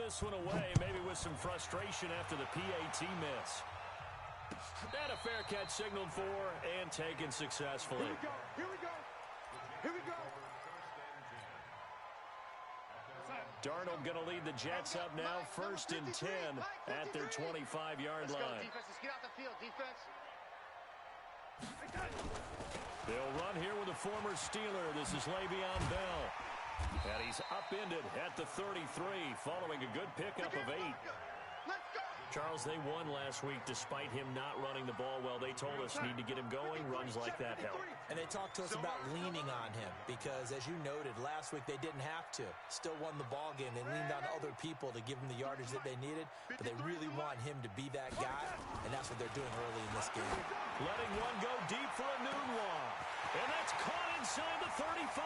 this one away, maybe with some frustration after the PAT miss. And a fair catch signaled for and taken successfully. Here we go. Here we go. Here we go. Darnold going to lead the Jets up now, 1st and 10 at their 25-yard line. Defense, let's get out the field, defense. They'll run here with a former Steeler. This is Le'Veon Bell. And he's upended at the 33 following a good pickup of 8. Charles, they won last week despite him not running the ball well. They told us need to get him going. Runs like that help. And they talked to us about leaning on him because, as you noted, last week they didn't have to. Still won the ball game. They leaned on other people to give them the yardage that they needed, but they really want him to be that guy, and that's what they're doing early in this game. Letting one go deep for a Enunwa. And that's caught inside the 35.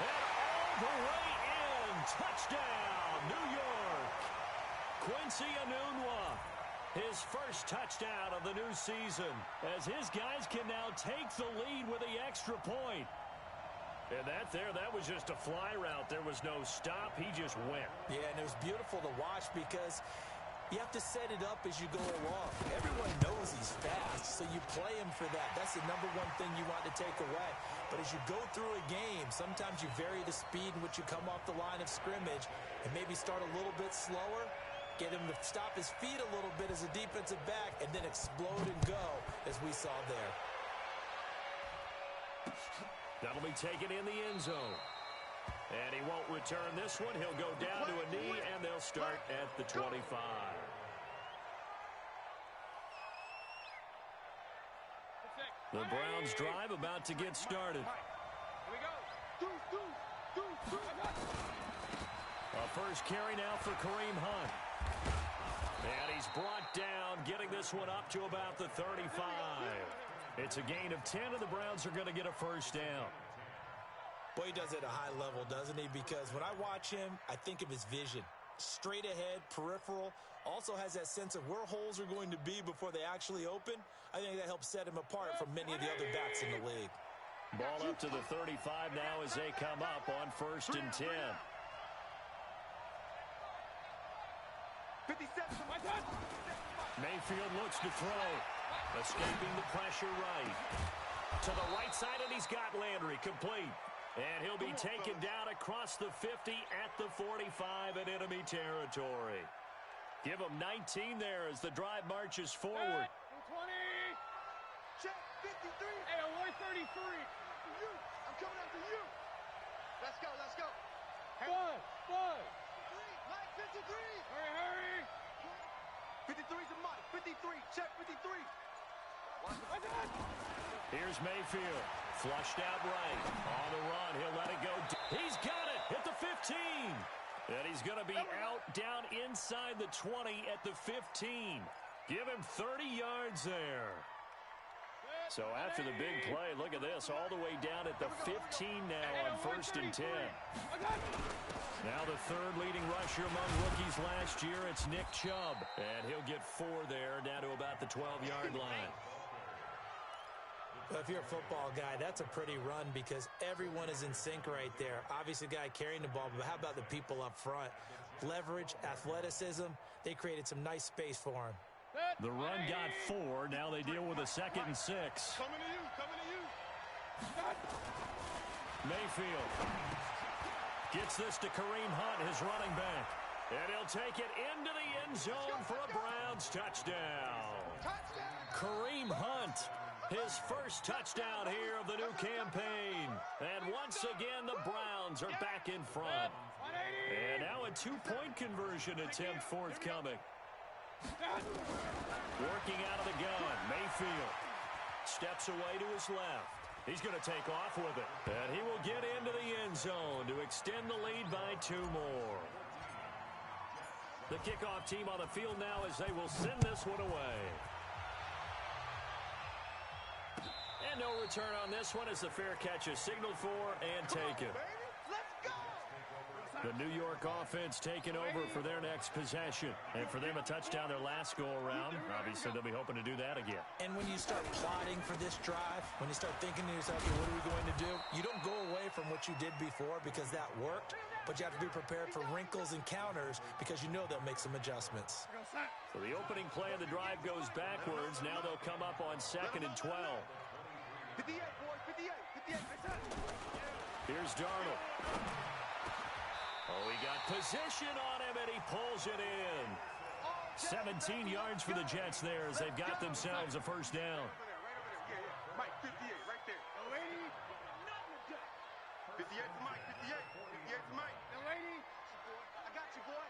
And all the way in. Touchdown, New York. Quincy Enunwa, his first touchdown of the new season, as his guys can now take the lead with the extra point. And that was just a fly route. There was no stop. He just went. Yeah, and it was beautiful to watch because you have to set it up as you go along. Everyone knows he's fast, so you play him for that. That's the number one thing you want to take away. But as you go through a game, sometimes you vary the speed in which you come off the line of scrimmage and maybe start a little bit slower, get him to stop his feet a little bit as a defensive back, and then explode and go, as we saw there. That'll be taken in the end zone. And he won't return this one. He'll go down to a knee, and they'll start at the 25. The Browns drive about to get started. Here we go. A first carry now for Kareem Hunt. And he's brought down, getting this one up to about the 35. It's a gain of 10, and the Browns are going to get a first down. Boy, he does it at a high level, doesn't he? Because when I watch him, I think of his vision. Straight ahead, peripheral. Also has that sense of where holes are going to be before they actually open. I think that helps set him apart from many of the other backs in the league. Ball up to the 35 now as they come up on 1st and 10. 57. Mayfield looks to throw. Escaping the pressure right. To the right side, and he's got Landry complete. And he'll be taken down across the 50 at the 45 in enemy territory. Give him 19 there as the drive marches forward. 20. Check 53. Hey, away 33. I'm coming after you. Let's go, let's go. One. Line 53. Hurry. 53 is a mine. 53. Check 53. Here's Mayfield. Flushed out right. On the run. He'll let it go. He's got it at the 15. And he's going to be out down inside the 20 at the 15. Give him 30 yards there. So after the big play, look at this. All the way down at the 15 now on 1st and 10. Now the third leading rusher among rookies last year, it's Nick Chubb. And he'll get 4 there, down to about the 12-yard line. Well, if you're a football guy, that's a pretty run because everyone is in sync right there. Obviously, the guy carrying the ball, but how about the people up front? Leverage, athleticism, they created some nice space for him. The run got 4. Now they deal with a 2nd and 6. Coming to you. Mayfield gets this to Kareem Hunt, his running back. And he'll take it into the end zone for a Browns touchdown. Kareem Hunt, his first touchdown here of the new campaign. And once again, the Browns are back in front. And now a 2-point conversion attempt forthcoming. Working out of the gun, Mayfield steps away to his left. He's going to take off with it. And he will get into the end zone to extend the lead by 2 more. The kickoff team on the field now as they will send this one away. And no return on this one as the fair catch is signaled for and taken. The New York offense taking over for their next possession. And for them, a touchdown their last go-around. Obviously, they'll be hoping to do that again. And when you start plotting for this drive, when you start thinking to yourself, okay, what are we going to do? You don't go away from what you did before because that worked. but you have to be prepared for wrinkles and counters because you know they'll make some adjustments. So the opening play of the drive goes backwards. Now they'll come up on 2nd and 12. 58, boys, 58, 58. Here's Darnold. Oh, he got position on him, and he pulls it in. 17 yards for the Jets there as they've got themselves a first down. Right over there. Yeah. Mike, 58, right there. No lady, nothing to do. 58 to Mike, 58. 58 to Mike. No lady. I got you, boy.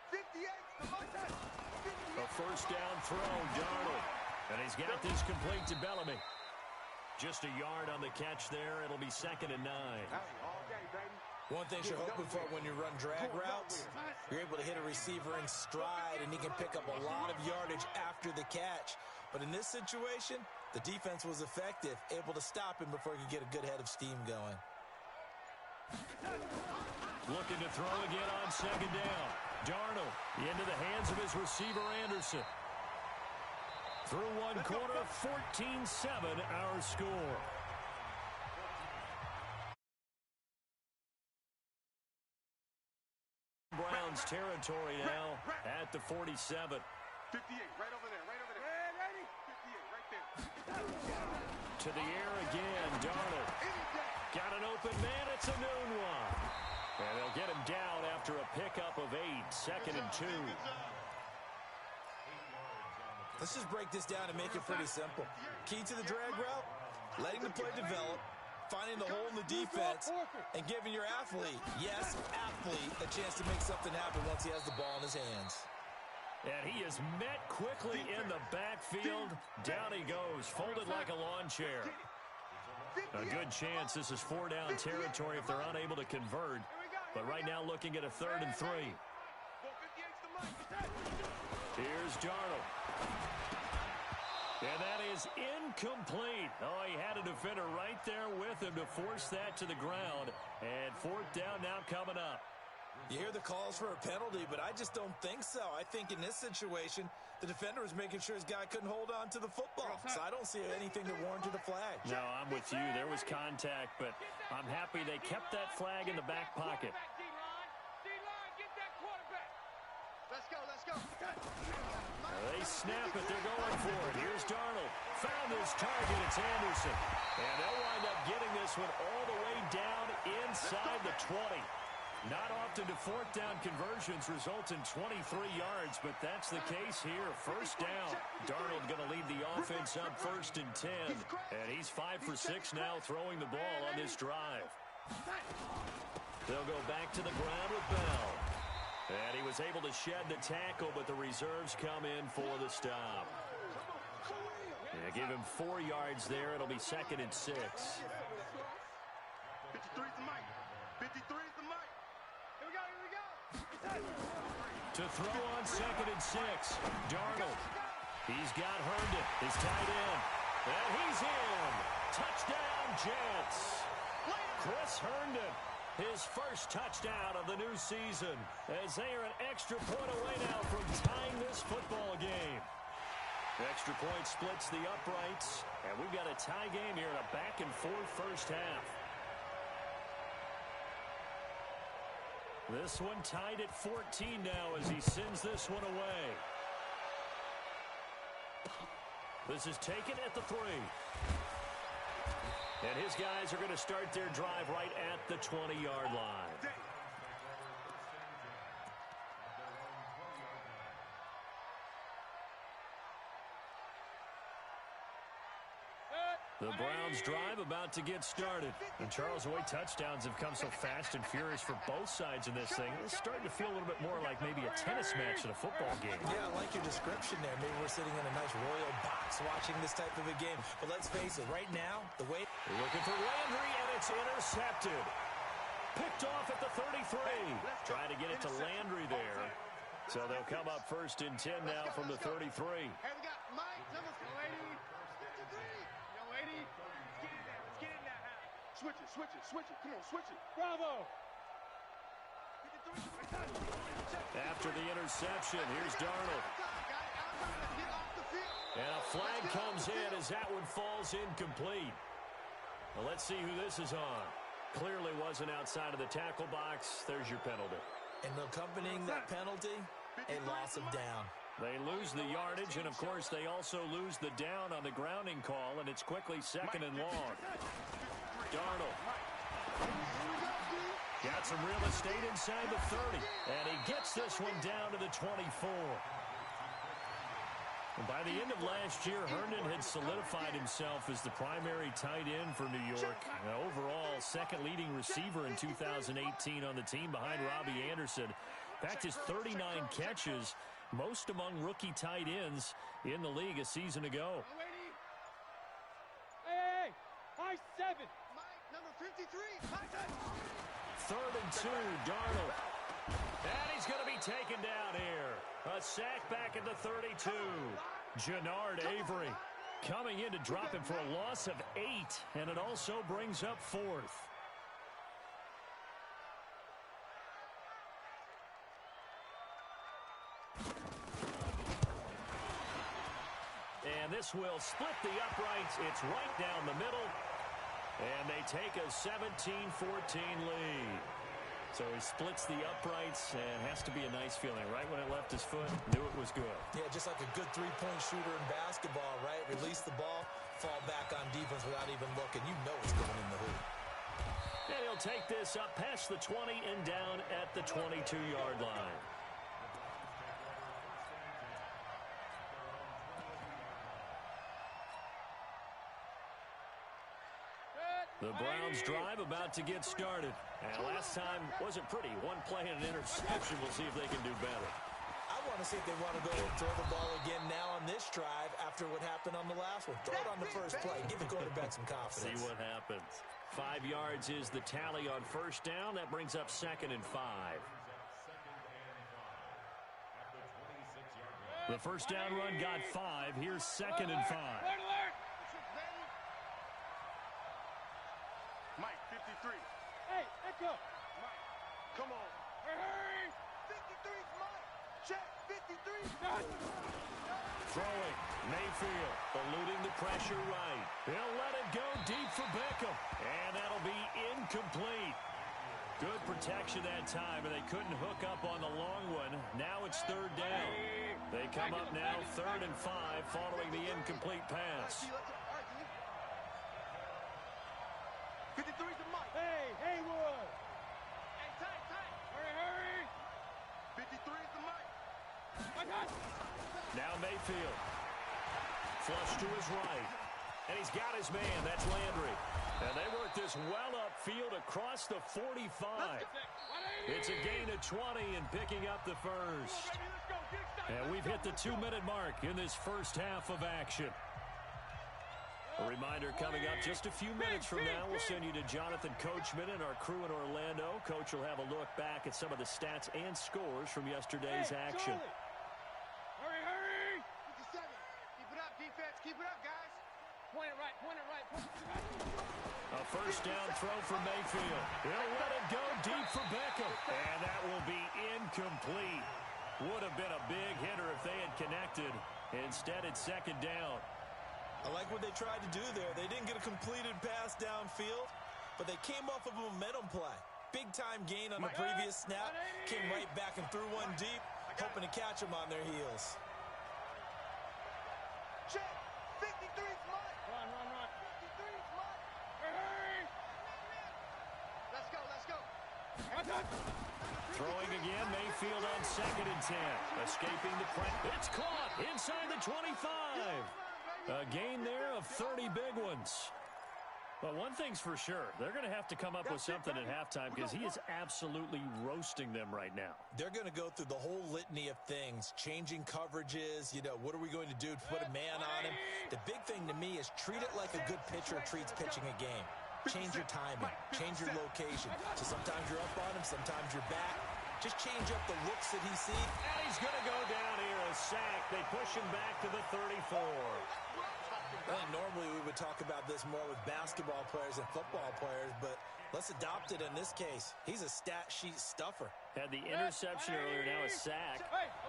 58 to Mike. A first down throw, Darnold. And he's got this complete to Bellamy. Just a yard on the catch there. It'll be 2nd and 9. All day, baby. One thing you're hoping for when you run drag routes, you're able to hit a receiver in stride, and he can pick up a lot of yardage after the catch. But in this situation, the defense was effective, able to stop him before he could get a good head of steam going. Looking to throw again on 2nd down. Darnold into the hands of his receiver, Anderson. Through one quarter, 14-7 our score. Browns territory now at the 47. 58, right over there, right over there. Ready? 58, right there. To the air again, Darnold. Got an open man, it's a noon one. And they'll get him down after a pickup of 8, 2nd and 2. Let's just break this down and make it pretty simple. Key to the drag route, letting the play develop, finding the hole in the defense, and giving your athlete, yes, athlete, a chance to make something happen once he has the ball in his hands. And he is met quickly in the backfield. Down he goes, folded like a lawn chair. A good chance this is 4-down territory if they're unable to convert. But right now looking at a 3rd and 3. Here's Darnold. And that is incomplete. Oh, he had a defender right there with him to force that to the ground. And 4th down now coming up. You hear the calls for a penalty, but I just don't think so. I think in this situation, the defender was making sure his guy couldn't hold on to the football. So I don't see anything that warranted a flag. No, I'm with you. There was contact, but I'm happy they kept that flag in the back pocket. D-line, get that quarterback. Let's go, let's go. They snap it. They're going for it. Here's Darnold. Found his target. It's Anderson. And they'll wind up getting this one all the way down inside the 20. Not often do 4th down conversions result in 23 yards, but that's the case here. First down. Darnold going to lead the offense up 1st and 10. And he's 5 for 6 now throwing the ball on this drive. They'll go back to the ground with Bell. And he was able to shed the tackle, but the reserves come in for the stop. Yeah, give him 4 yards there. It'll be 2nd and 6. 53 is the mic. 53 is the mic. Here we go. To throw on 2nd and 6. Darnold. He's got Herndon, his tight end. And he's in. Touchdown, Jets. Chris Herndon. His first touchdown of the new season as they are an extra point away now from tying this football game. Extra point splits the uprights, and we've got a tie game here in a back-and-forth first half. This one tied at 14 now as he sends this one away. This is taken at the 3. And his guys are going to start their drive right at the 20-yard line. The Browns drive about to get started. And Charles, the way touchdowns have come so fast and furious for both sides in this thing, it's starting to feel a little bit more like maybe a tennis match at a football game. Yeah, I like your description there. Maybe we're sitting in a nice royal box watching this type of a game. But let's face it, right now, the way... They're looking for Landry, and it's intercepted. Picked off at the 33. Trying to get it to Landry there. So they'll come up 1st and 10 now from the 33. Hey, we got Mike, number 4. Young lady, let's get in there. Switch it. Come on, switch it. Bravo. After the interception, here's Darnold. And a flag comes in as that one falls incomplete. Well, let's see who this is on. Clearly wasn't outside of the tackle box. There's your penalty. And accompanying that penalty, a loss of down. They lose the yardage, and, of course, they also lose the down on the grounding call, and it's quickly 2nd and long. Darnold. Got some real estate inside the 30, and he gets this one down to the 24. By the end of last year, Herndon had solidified himself as the primary tight end for New York. Overall, second leading receiver in 2018 on the team behind Robbie Anderson. In fact, his 39 catches, most among rookie tight ends in the league a season ago. Hey, high 7. Mike, number 53. High 7. 3rd and 2, Darnold. And he's going to be taken down here. A sack back at the 32. Jannard Avery coming in to drop him for a loss of 8, and it also brings up 4th. And this will split the uprights. It's right down the middle. And they take a 17-14 lead. So he splits the uprights, and has to be a nice feeling. Right when it left his foot, knew it was good. Yeah, just like a good three-point shooter in basketball, right? Release the ball, fall back on defense without even looking. You know it's going in the hoop. And he'll take this up past the 20 and down at the 22-yard line. The Browns drive about to get started. And last time wasn't pretty. One play and an interception. We'll see if they can do better. I want to see if they want to go and throw the ball again now on this drive after what happened on the last one. Throw it on the first play. Give the quarterback some confidence. See what happens. 5 yards is the tally on first down. That brings up 2nd and 5. The first down run got 5. Here's 2nd and 5. Mike, 53. Hey, Echo. Mike, come on. Hurry. 53's Mike. Check, 53. Throwing, Mayfield, eluding the pressure right. He'll let it go deep for Beckham. And that'll be incomplete. Good protection that time, and they couldn't hook up on the long one. Now it's 3rd down. They come up now 3rd and 5 following the incomplete pass. 53's the Mike. Hey, Haywood. Hey, tight. Hurry. 53's the Mike. I got it. Now Mayfield. Flush to his right. And he's got his man. That's Landry. And they work this well upfield across the 45. It's a gain of 20 and picking up the first. And we've hit the 2-minute mark in this first half of action. A reminder coming up just a few minutes from now. We'll send you to Jonathan Coachman and our crew in Orlando. Coach will have a look back at some of the stats and scores from yesterday's action. Hurry. 57. Keep it up, defense. Keep it up, guys. Point it right. A first down throw for Mayfield. He'll let it go deep for Beckham. And that will be incomplete. Would have been a big hitter if they had connected. Instead, it's 2nd down. I like what they tried to do there. They didn't get a completed pass downfield, but they came off of a momentum play. Big-time gain on the previous snap. Came right back and threw one deep, hoping to catch them on their heels. Check. 53's Mike. Run. 53's Mike. Hurry. Let's go. Throwing again, Mayfield on 2nd and 10. Escaping the press. It's caught inside the 25. A gain there of 30 big ones. But one thing's for sure, they're going to have to come up with something at halftime because he is absolutely roasting them right now. They're going to go through the whole litany of things, changing coverages, what are we going to do to put a man on him? The big thing to me is treat it like a good pitcher treats pitching a game. Change your timing, change your location. So sometimes you're up on him, sometimes you're back. Just change up the looks that he sees. And he's going to go down here, a sack. They push him back to the 34. I think normally we would talk about this more with basketball players and football players, but let's adopt it in this case. He's a stat sheet stuffer. Had the interception earlier, now a sack.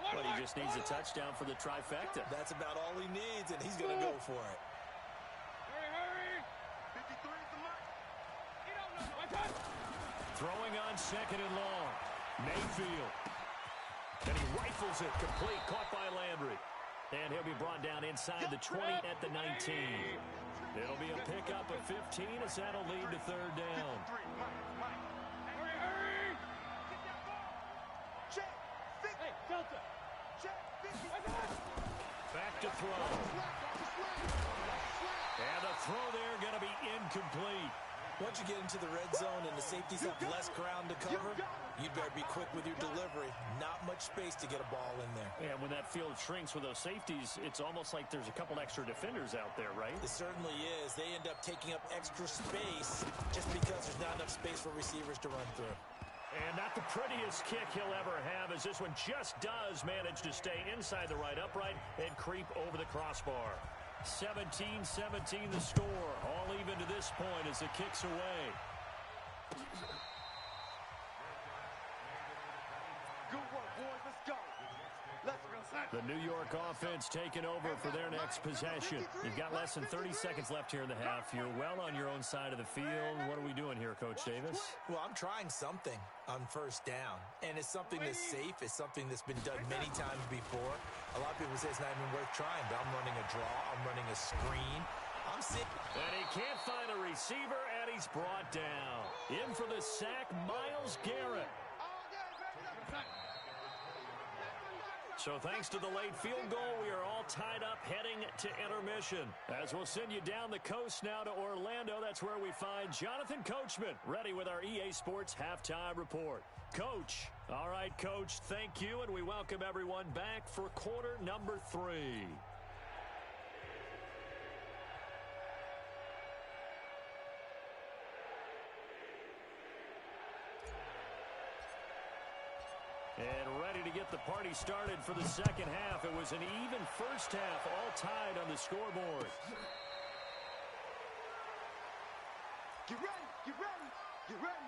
But he just needs a touchdown for the trifecta. That's about all he needs, and he's going to go for it. Hurry. 53's the Mike. You don't know. second and long. Mayfield. And he rifles it complete, caught by Landry. And he'll be brought down inside the 20 at the 19. It'll be a pickup of 15 as that'll lead to third down. Back to throw. And the throw there going to be incomplete. Once you get into the red zone and the safeties have less ground to cover, you'd better be quick with your delivery. Not much space to get a ball in there. And when that field shrinks with those safeties, it's almost like there's a couple extra defenders out there, right? It certainly is. They end up taking up extra space just because there's not enough space for receivers to run through. And not the prettiest kick he'll ever have, as this one just does manage to stay inside the right upright and creep over the crossbar. 17-17 the score. All even to this point as the kick's away. Good work, boys. Let's go. Let's go. The New York offense taking over for their next possession. You've got less than 30 seconds left here in the half. You're well on your own side of the field. What are we doing here, Coach Davis? Well, I'm trying something on first down, and it's something that's safe. It's something that's been done many times before. A lot of people say it's not even worth trying, but I'm running a draw. I'm running a screen. I'm sitting. And he can't find a receiver, and he's brought down. In for the sack, Myles Garrett. So thanks to the late field goal, we are all tied up heading to intermission. As we'll send you down the coast now to Orlando, that's where we find Jonathan Coachman, ready with our EA Sports Halftime Report. Coach. All right, Coach, thank you, and we welcome everyone back for quarter number 3. And ready to get the party started for the second half. It was an even first half, all tied on the scoreboard. Get ready, get ready, get ready.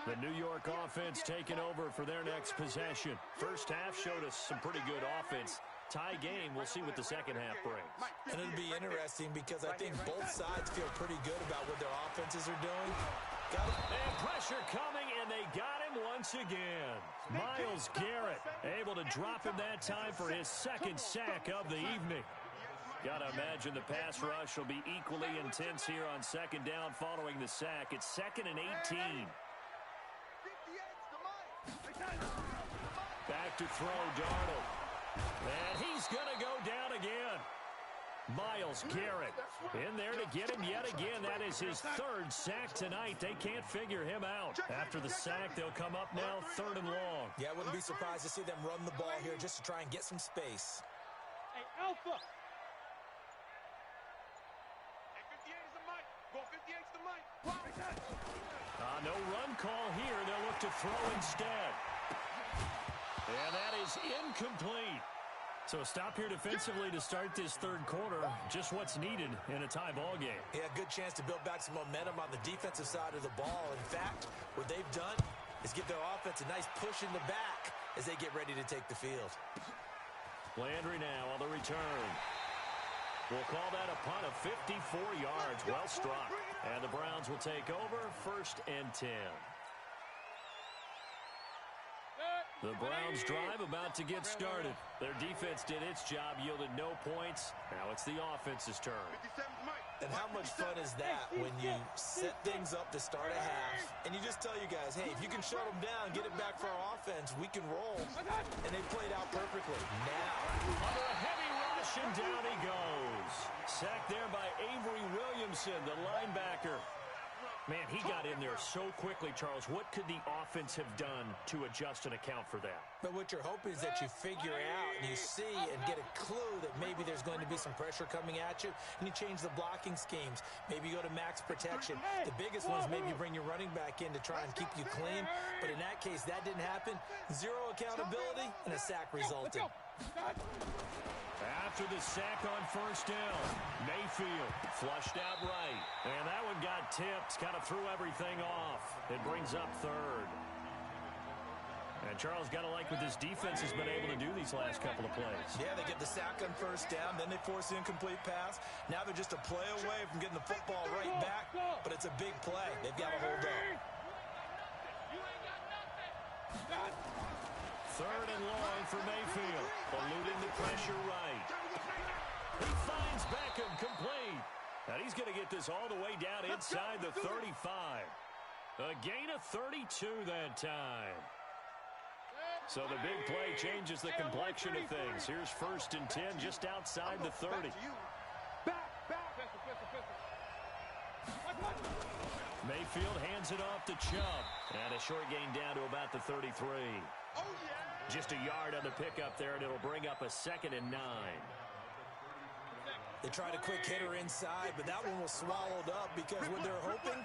The New York offense taking over for their next possession. First half showed us some pretty good offense. Tie game, we'll see what the second half brings. And it'll be interesting because I think both sides feel pretty good about what their offenses are doing. And pressure coming, and they got him once again. Myles Garrett able to drop him that time for his second sack of the evening. Got to imagine the pass rush will be equally intense here on second down following the sack. It's 2nd and 18. Back to throw, Darnold. And he's going to go down again. Myles Garrett in there to get him yet again. That is his 3rd sack tonight. They can't figure him out. After the sack, they'll come up now 3rd and long. Yeah, I wouldn't be surprised to see them run the ball here just to try and get some space. Hey, Alpha. Hey, 58 is the mic. Go 58 is the mic. No run call here. They'll look to throw instead. And that is incomplete. So a stop here defensively to start this third quarter. Just what's needed in a tie ball game. Yeah, good chance to build back some momentum on the defensive side of the ball. In fact, what they've done is give their offense a nice push in the back as they get ready to take the field. Landry now on the return. We'll call that a punt of 54 yards. Well struck. And the Browns will take over 1st and 10. The Browns drive about to get started. Their defense did its job, yielded no points. Now it's the offense's turn. And how much fun is that when you set things up to start a half, and you just tell you guys, hey, if you can shut them down, get it back for our offense, we can roll. And they played out perfectly. Now, under a heavy rush, and down he goes. Sacked there by Avery Williamson, the linebacker. Man, he got in there so quickly, Charles. What could the offense have done to adjust and account for that? But what you're hoping is that you figure out and you see and get a clue that maybe there's going to be some pressure coming at you, and you change the blocking schemes. Maybe you go to max protection. The biggest one is maybe you bring your running back in to try and keep you clean. But in that case, that didn't happen. 0 accountability, and a sack resulted. After the sack on first down, Mayfield flushed out right. And that one got tipped, kind of threw everything off. It brings up 3rd. And Charles, got to like what this defense has been able to do these last couple of plays. Yeah, they get the sack on first down, then they force the incomplete pass. Now they're just a play away from getting the football right back, but it's a big play. They've got to hold up. Third and long for Mayfield. Eluding the pressure right. He finds Beckham complete. And he's going to get this all the way down inside the 35. A gain of 32 that time. So the big play changes the complexion of things. Here's 1st and 10 just outside the 30. Mayfield hands it off to Chubb. And a short gain down to about the 33. Just a yard on the pickup there, and it'll bring up a 2nd and 9. They tried a quick hitter inside, but that one was swallowed up because what they're hoping,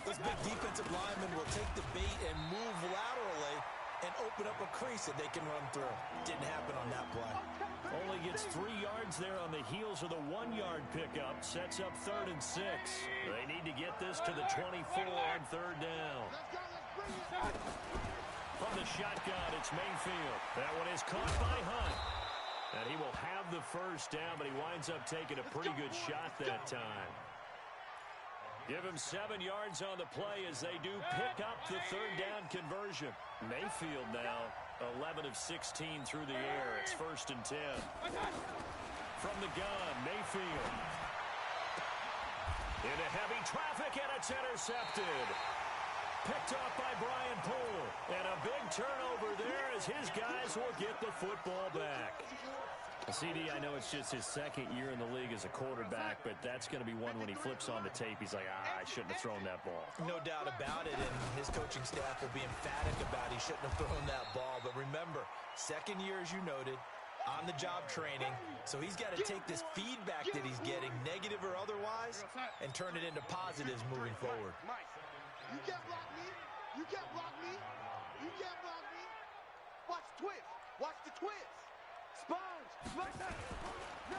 those big defensive linemen will take the bait and move laterally and open up a crease that they can run through. Didn't happen on that play. Only gets 3 yards there on the heels of the 1-yard pickup. Sets up 3rd and 6. They need to get this to the 24 on 3rd down. From the shotgun, it's Mayfield. That one is caught by Hunt. And he will have the 1st down, but he winds up taking a pretty good shot that time. Give him 7 yards on the play as they do pick up the 3rd down conversion. Mayfield now 11 of 16 through the air. It's 1st and 10. From the gun, Mayfield. Into heavy traffic, and it's intercepted. Picked off by Brian Poole. And a big turnover there as his guys will get the football back. CD, I know it's just his 2nd year in the league as a quarterback, but that's going to be one when he flips on the tape. He's like, I shouldn't have thrown that ball. No doubt about it, and his coaching staff will be emphatic about he shouldn't have thrown that ball. But remember, 2nd year, as you noted, on-the-job training, so he's got to take this feedback that he's getting, negative or otherwise, and turn it into positives moving forward. You can't block me. You can't block me. You can't block me. Watch the twist. Watch the twist. Sponge.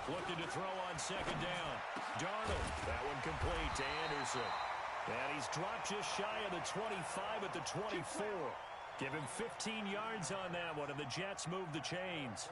Looking to throw on 2nd down. Darnold. That one complete to Anderson. And he's dropped just shy of the 25 at the 24. Give him 15 yards on that one, and the Jets move the chains.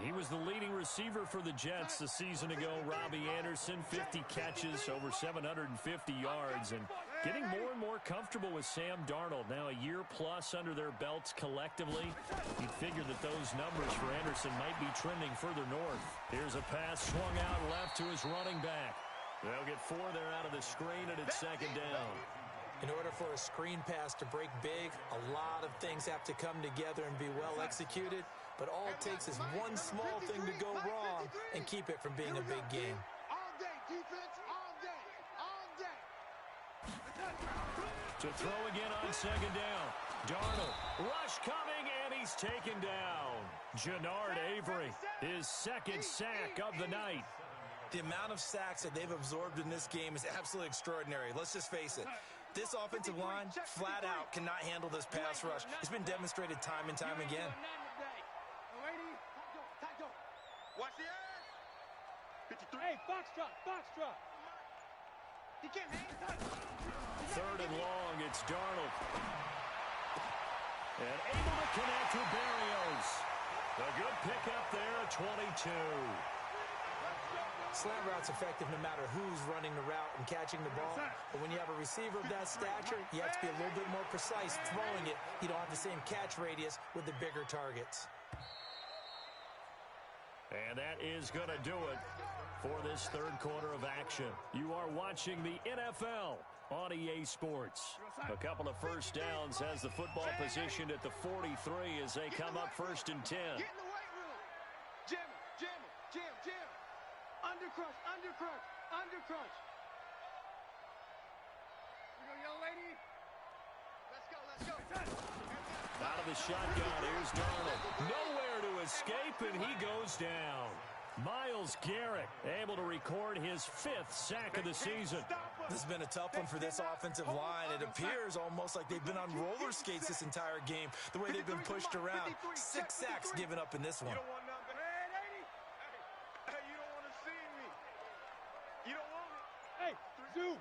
He was the leading receiver for the Jets a season ago. Robbie Anderson, 50 catches, over 750 yards, and getting more and more comfortable with Sam Darnold. Now a year plus under their belts collectively. You'd figure that those numbers for Anderson might be trending further north. Here's a pass swung out left to his running back. They'll get 4 there out of the screen, and it's 2nd down. In order for a screen pass to break big, a lot of things have to come together and be well executed. But all it takes is one small thing to go wrong and keep it from being a big game. All day, defense, all day, all day. To throw again on 2nd down. Darnold, rush coming, and he's taken down. Jannard Avery, his 2nd sack of the night. The amount of sacks that they've absorbed in this game is absolutely extraordinary. Let's just face it. This offensive line, flat out, cannot handle this pass rush. It's been demonstrated time and time again. Watch the ass. 53. Hey, Foxtrot, Foxtrot. He can't hang. 3rd and long, it's Darnold. And able to connect with Berrios. A good pickup there at 22. Slant route's effective no matter who's running the route and catching the ball. But when you have a receiver of that stature, you have to be a little bit more precise throwing it. You don't have the same catch radius with the bigger targets. And that is going to do it for this 3rd quarter of action. You are watching the NFL on EA Sports. A couple of 1st downs has the football positioned at the 43 as they come up 1st and 10. Get in the weight room. Jam him, jam him, jam, jam. Undercrush, undercrush, undercrush. You go, young lady. Let's go, let's go. Out of the shotgun, here's Darnold. Nowhere to escape, and he goes down. Myles Garrett able to record his 5th sack of the season. This has been a tough one for this offensive line. It appears almost like they've been on roller skates this entire game, the way they've been pushed around. 6 sacks given up in this one. You don't want nothing. Hey, you don't want to see me. You don't want me. Hey, Zoo.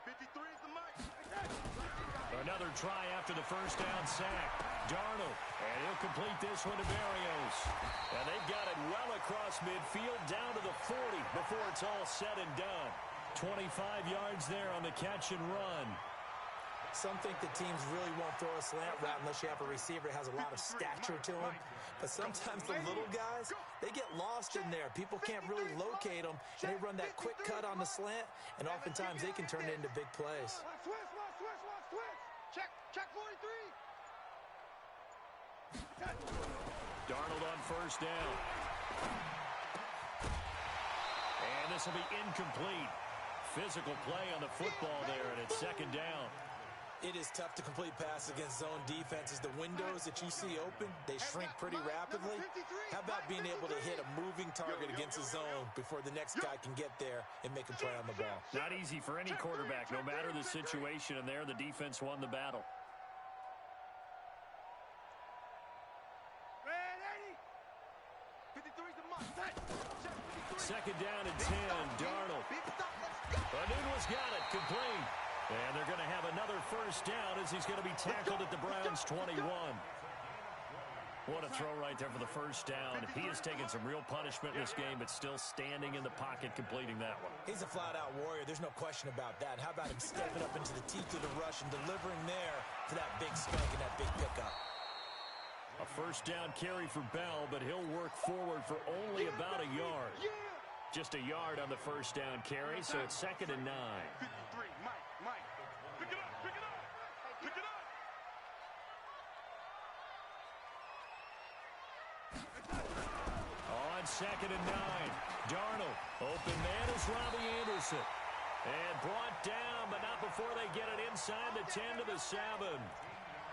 53 is the mic. Another try after the 1st down sack. Darnold he'll complete this one to Barrios. And they've got it well across midfield down to the 40 before it's all said and done. 25 yards there on the catch and run. Some think the teams really won't throw a slant route unless you have a receiver that has a lot of stature to him. But sometimes the little guys, they get lost in there. People can't really locate them, and they run that quick cut on the slant, and oftentimes they can turn it into big plays. Check 43. Darnold on first down. And this will be incomplete. Physical play on the football there, and it's second down. It is tough to complete passes against zone defenses. The windows that you see open, they shrink pretty rapidly. How about being able to hit a moving target against a zone before the next guy can get there and make a play on the ball? Not easy for any quarterback, no matter the situation, and there the defense won the battle. Second down and 10, Darnold. Nunez got it, complete. And they're going to have another first down as he's going to be tackled at the Browns' 21. What a throw right there for the first down. He has taken some real punishment in this game, but still standing in the pocket completing that one. He's a flat-out warrior. There's no question about that. How about him stepping up into the teeth of the rush and delivering there for that big spike and that big pickup? A first down carry for Bell, but he'll work forward for only about a yard. Just a yard on the first down carry, so it's second and 9. 53, Mike. Pick it up. On second and 9, Darnold. Open man is Robbie Anderson. And brought down, but not before they get it inside the 10 to the 7.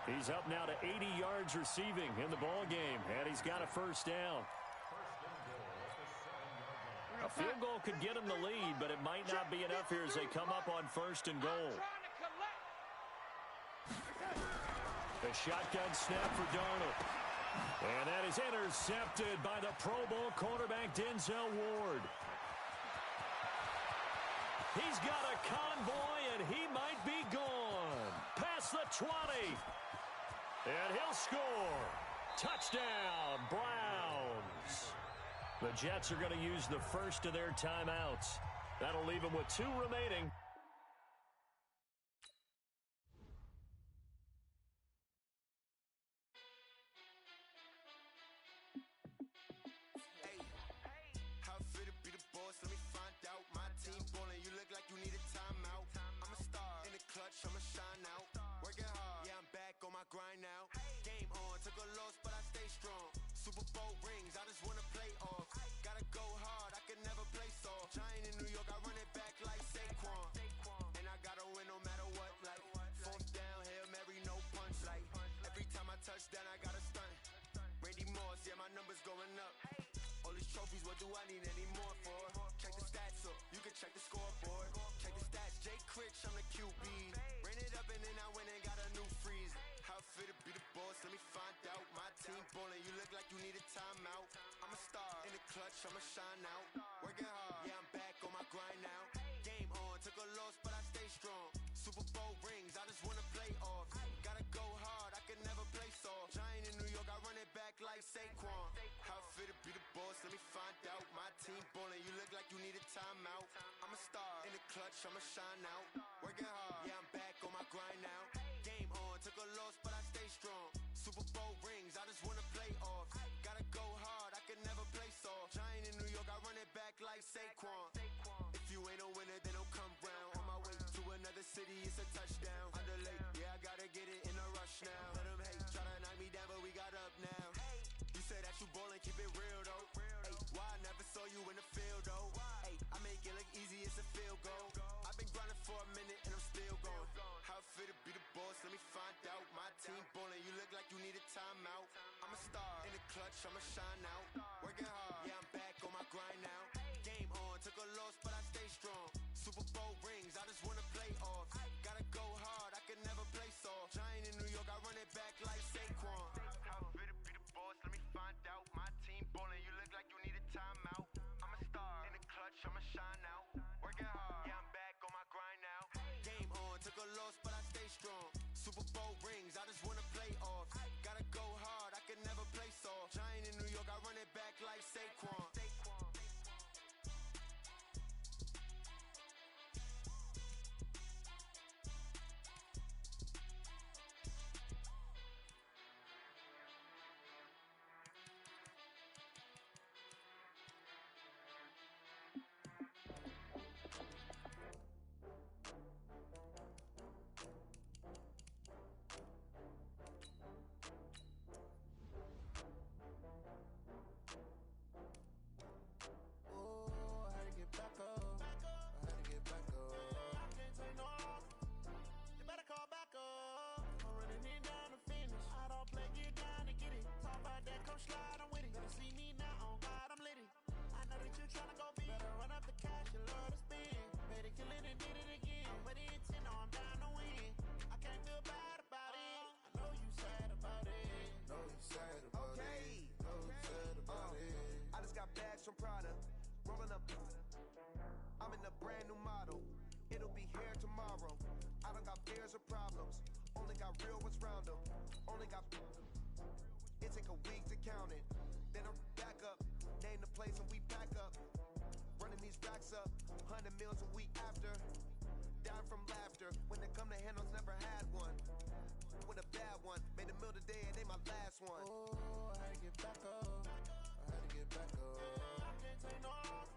He's up now to 80 yards receiving in the ball game, and he's got a first down. A field goal could get him the lead, but it might not be enough here as they come up on first and goal. The shotgun snap for Darnold. And that is intercepted by the Pro Bowl cornerback Denzel Ward. He's got a convoy, and he might be gone. Past the 20. And he'll score. Touchdown, Browns. The Jets are going to use the first of their timeouts. That'll leave them with 2 remaining. I'ma shine out, working hard, yeah, I'm back on my grind now. Game on, took a loss, but I stay strong. Super Bowl rings, I just wanna play off. Gotta go hard, I can never play soft. Giant in New York, I run it back like Saquon. And I gotta win no matter what, like fourth down, Hail Mary, no punch. Like every time I touch down, I gotta stunt. Randy Moss, yeah, my numbers going up. All these trophies, what do I need any more for? Check the stats up, you can check the scoreboard. Check the stats, Jay Critch, I'm the QB. Ran it up and then I went and got a new freeze. How fit to be the boss, let me find out. My team ballin', you look like you need a timeout. I'm a star, in the clutch, I'ma shine out. Working hard, yeah, I'm back on my grind now. Game on, took a loss, but I stay strong. Super Bowl rings, I just wanna play off. Gotta go hard, I can never play soft. Giant in New York, I run it back like Saquon. How fit to be the boss, let me find out. My team ballin', you look like you need a timeout. I'm a star, in the clutch, I'ma shine out. Working hard, yeah, I'm back on my grind now. Game on, took a loss, but I stay strong. Super Bowl rings, I just wanna play off. Gotta go hard, I can never play soft. Giant in New York, I run it back like Saquon. If you ain't a winner, then don't come round. On my way to another city, it's a touchdown. Underlay, yeah, I gotta get it in a rush now. Let them hate, try to knock me down, but we got up now. You say that you ballin', keep it real though. Hey, why I never saw you in the field though? Hey, I make it look easy, it's a field goal. I've been grinding for a minute and I'm still going. How fit to be the boss, let me find out. My team ballin', you look like you need a timeout. I'm a star, in the clutch, I'ma shine out. Working hard, yeah, I'm back on my grind now. Game on, took a loss, but I stay strong. Super Bowl rings, I just wanna play off. Gotta go hard, I can never play soft. Giant in New York, I run it back like Saquon. How fit to be the boss, let me find out. My team ballin', you look like you need a timeout. I'm a star, in the clutch, I'ma shine out. Working hard, yeah, I'm back on my grind now. Game on, took a loss, but I stay strong. Super Bowl rings, I just wanna play off. Gotta go hard, I can bottle. It'll be here tomorrow. I don't got fears or problems. Only got real ones round them. Only got... It take a week to count it. Then I'm back up. Name the place and we pack up. Running these racks up. 100 meals a week after. Down from laughter. When they come to handles, never had one. With a bad one. Made a meal today and they my last one. Oh, I had to get back up. I had to get back up. I can't take no loss.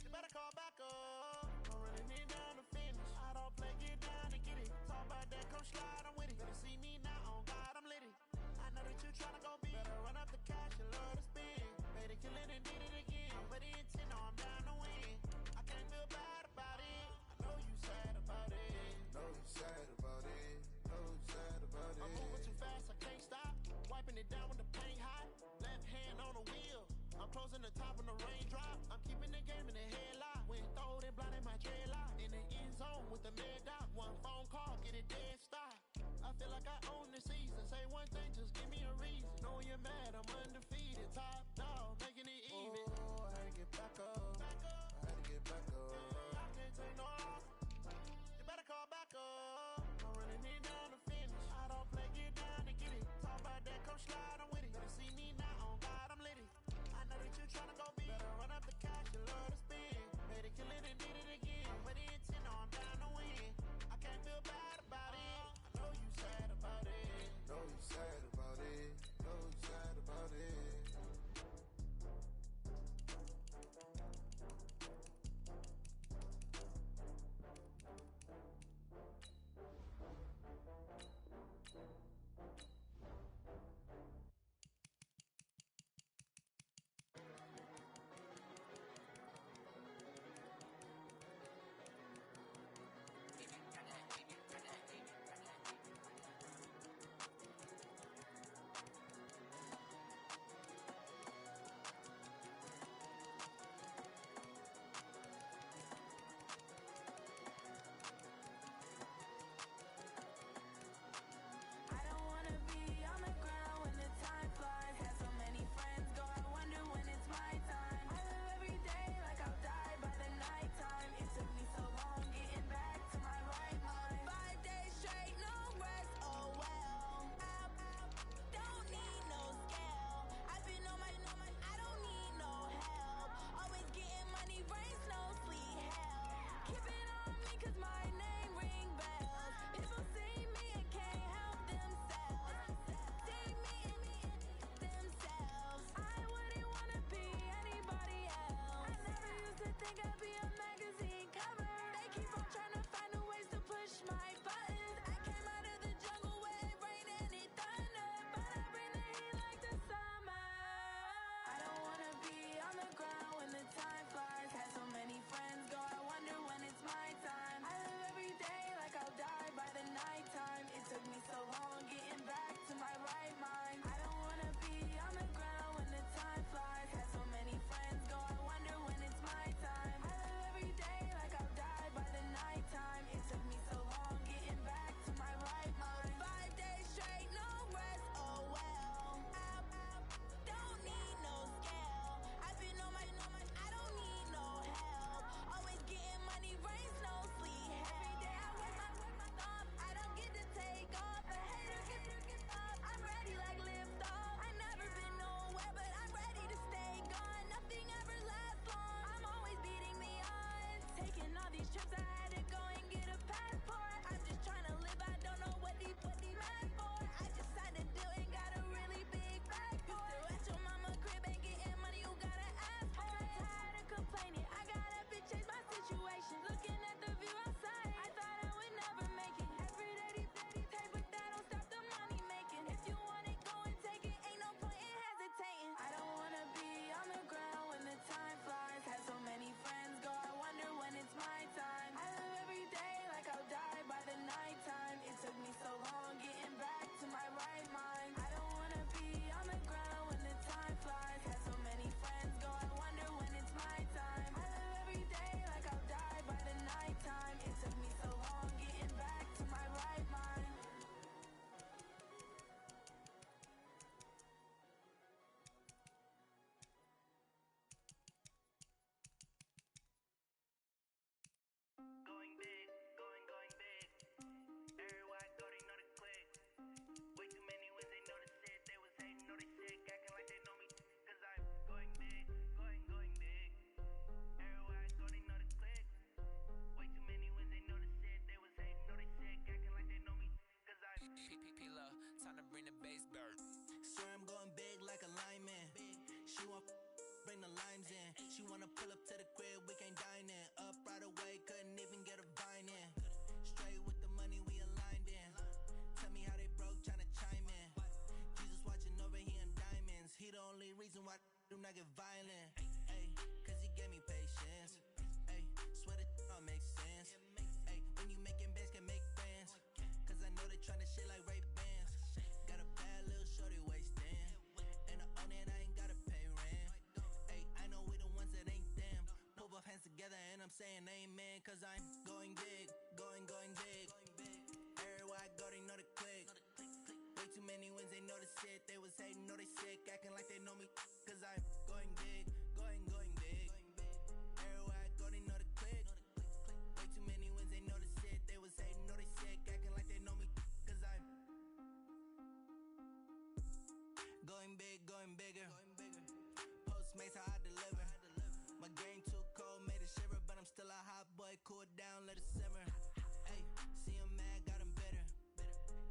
You better call back up. I'm running it down to finish. I don't play, get down and get it. Talk about that, come slide, I'm with it. Better see me now, on God, I'm litty. I know that you tryna go big. Better run up the cash, you love to spend. Made it, kill it, and did it again. But the intent, no, I'm down to win. I can't feel bad about it. I know you sad about it. Know you sad about it. Know you sad about it. I'm moving too fast, I can't stop. Wiping it down with the paint hot. Left hand on the wheel. I'm closing the top when the raindrop. I'm keeping the game in the headlock. When throwed and blinded my dreadlock. In the end zone with the mad dot. One phone call, get it dead stop. I feel like I own the season. Say one thing, just give me a reason. Know you're mad, I'm undefeated. Top dog, making it even. Oh, I had to get back up. I had to get back up. I can't take no loss. You better call back up. I'm running it down to finish. I don't play, get down and get it. Talk about that, come slide, I'm with it. Better see me now, on God, I'm litty. I know that you tryna go big. Better run up the cash, you love to spend. Made it, kill it, and did it again. But the intent, no, I'm down to win. I can't feel bad about it. I know you sad about it. Know you sad about it. She want bring the limes in. She wanna pull up to the crib, we can't dine in. Up right away, couldn't even get a vine in. Straight with the money, we aligned in. Tell me how they broke, tryna chime in. Jesus watching over, he in diamonds. He the only reason why I do not get violent. Ay, cause he gave me patience. Ay, swear that all makes sense. Ay, when you making bands, can make friends. Cause I know they tryna shit like Ray-Bans. Got a bad little shorty wasting. And I own it, I ain't gotta pay rent. Ay, I know we the ones that ain't them. Pull both hands together and I'm saying amen. Cause I'm going big, going big. Everywhere I go, they know the click. Way too many wins, they know the shit. They was hating, know they sick, acting like they know me. Cause I'm going big, going big. Everywhere I go, they know the click. Way too many wins, they know the shit. They was hating, know they sick, acting like they know me. Cause I'm going big, going bigger. Postmates, how I deliver. My game too cold, made it shiver. But I'm still a hot boy, cool it down, let it simmer. Hey, see him mad, got him bitter.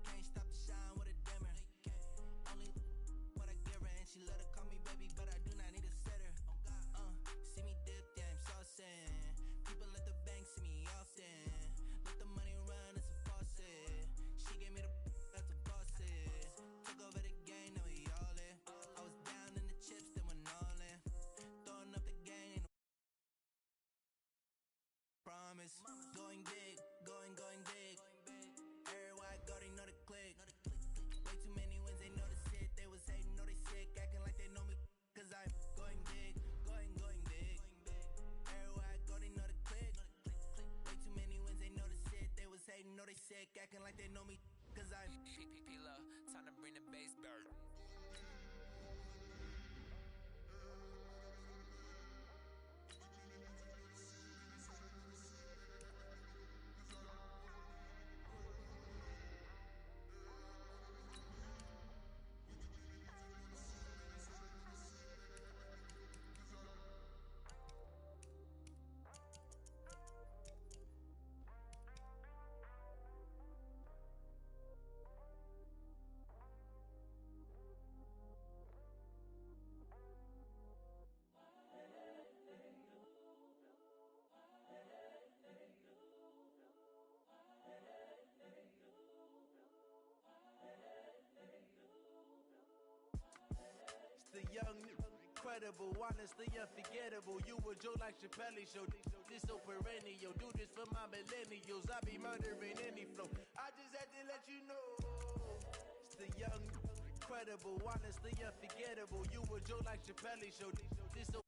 Can't stop the shine with a dimmer. Only what I give her, and she love to call me baby, but I do not need a sitter. See me dip, yeah, I'm saucing. People at the bank see me often. Let the money run, it's a faucet. She gave me the that's a faucet. Took over the game, now we all in. I was down in the chips, then went all in. Throwing up the game, promise. Going big, going big. Everywhere I go, they know the click. Way too many wins, they know the shit. They was hating, know they sick, acting like they know me. Cause I'm going big, going big. Everywhere I go, they know the click. Way too many wins, they know the shit. They was hating, know they sick, acting like they know me. Cause I'm P-P-P-Love, time to bring the bass back. The young, incredible, honestly unforgettable. You a joke like Chappelle Show. This so perennial. Do this for my millennials. I be murdering any flow. I just had to let you know. It's the young, incredible, honestly unforgettable. You a joke like Chappelle Show. This so